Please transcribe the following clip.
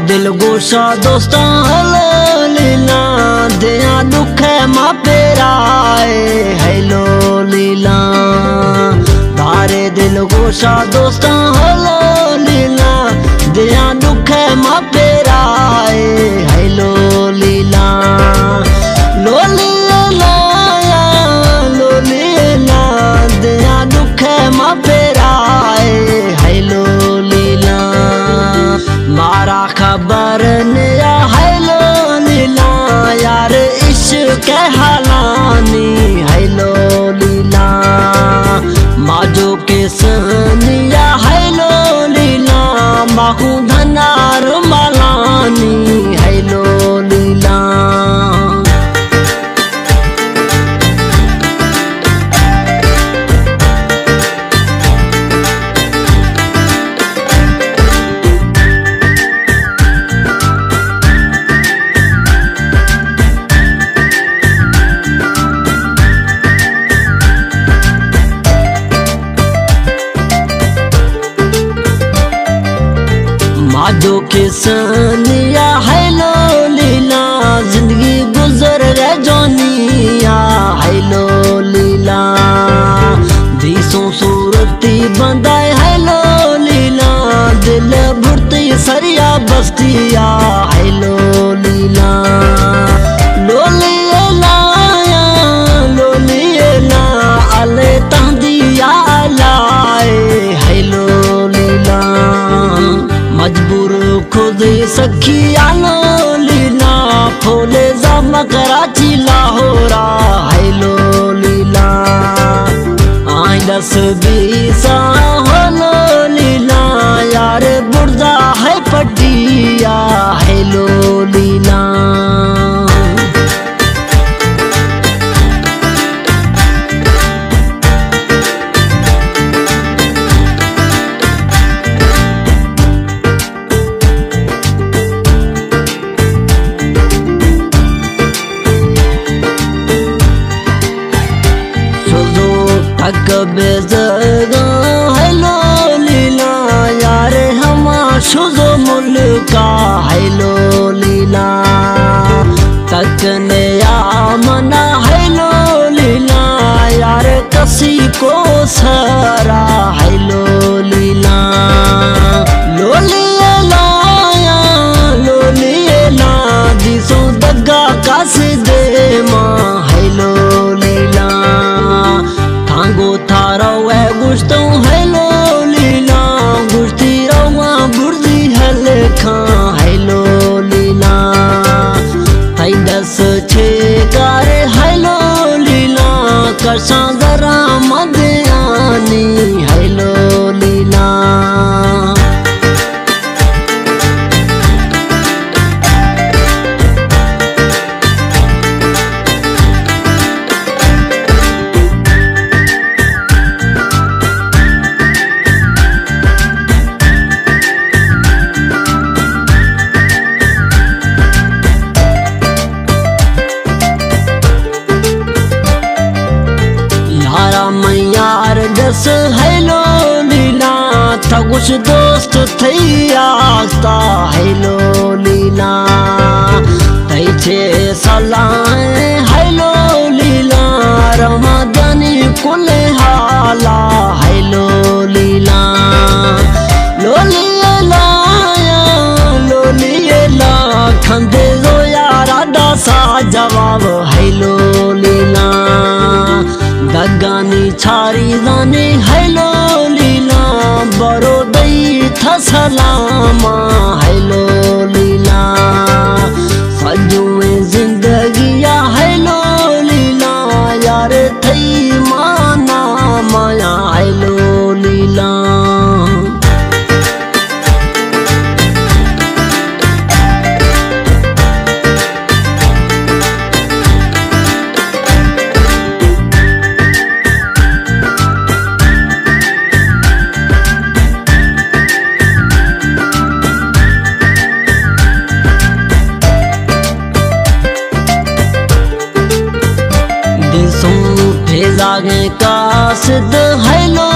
दिल गोशा दोस्तां हेलो लीला दिया दुख है मापेराए हेलो लीला तारे दिल गोशा दोस्तां हेलो लीला दिया दुख है मापेराए हेलो लीला लोलीला लोलीला दिया दुख है मापेराए हेलो लीला मारा खबर नया हेलो लीला यार इश्क हालानी हेलो लीला माजो के सनिया हेलो लीला माहू धनार मालानी हेलो लीला माजो के सनिया हेलो लीला जिंदगी गुजर गए जोनिया हेलो लीला दीसों सूरती बंदाए हेलो लीला दिल भुरती सरिया बस्तिया हेलो लीला लोलीला लोलीला अले तहदिया लाए हेलो लीला मजबूर खुद सखी आलो लीला फोले जामा कराची लाहौरा हेलो लीला आई दस बीसा हेलो लीला यार बुर्जा है पटिया हेलो लीला बेजगा हेलो लीला यार हमा शुजो मुल्का हेलो लीला तकने मना हेलो लीला यार कसी को सरा हेलो लीला लोलीला लोलीला दिसों दगा कास दे माँ हेलो लीला थांगो थारा वे गुश्तों हेलो लीला गुश्ती रवा बुर्दी हल खा हेलो लीला थाई दस छे गारे हेलो लीला करसा जरा मदयानी हेलो लीला यार दस हेलो लीला था कुछ दोस्त थी आस्ता हेलो लीला तई छे सलाए हेलो लीला रमादानी कुल हाला हेलो लीला लोलीला लोलीला खंदे जो यारा दासा जवाब हेलो लीला दगानी छारी दाने हेलो लीला बरो दई था सलामा हेलो लीला सजुए जिंदगिया हेलो लीला यार थई माना माया हेलो लीला जागे कासिद हेलो